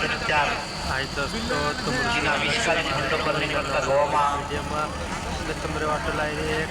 आहे असतो तुम्ही वाटला आहे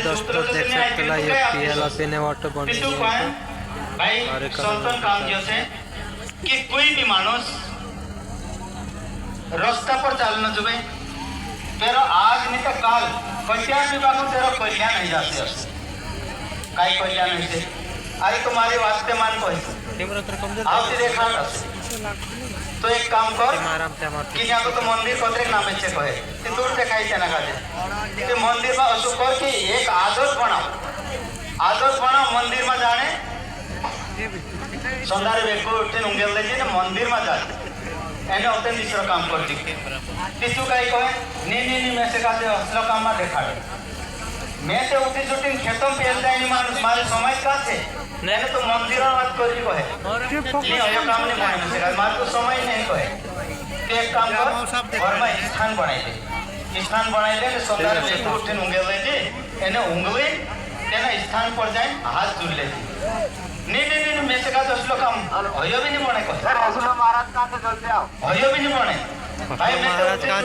दोस्तों देख सकते हैं ये पीएल पीने वाटर बने भाई संतन काम जैसे कि कोई भी मानुष रास्ता पर चालना जुबे तेरा आज नहीं तो काल कल्याण विभाग में तेरा कल्याण नहीं जाते काही कल्याण नहीं से अरे तुम्हारे वास्ते मान को आप देखा तो एक काम कर कि यहाँ तो मंदिर कोतरे नामे चेक है ते दूर से खाई चना खाते ते मंदिर में असु कर कि एक आदत बनाओ मंदिर में जाने संध्यारे बेको उठते उंगेल ले जे मंदिर में जाते एने होते दूसरा काम करती तिसु काही कहे नी मैं से कासे असलो काम में देखा मैं से उठी छुट्टी खेतों पे जाए नी मारे समय का थे नहीं तो मंदिर बात करी कहे ये अयो काम नहीं बनाने से मार तो समय नहीं कहे एक काम कर घर में स्थान बनाई दे संध्यारे बेको उठते उंगेल ले जे એને ઊંઘવી તેના સ્થાન પર જાય હાથ જોડી લે નહીં મેં સકા દસલો કામ હયો બી નહીં મળે કોઈ महाराज कहाँ से चलते आओ હયો બી નહીં મળે ભાઈ મેં તો महाराज कहाँ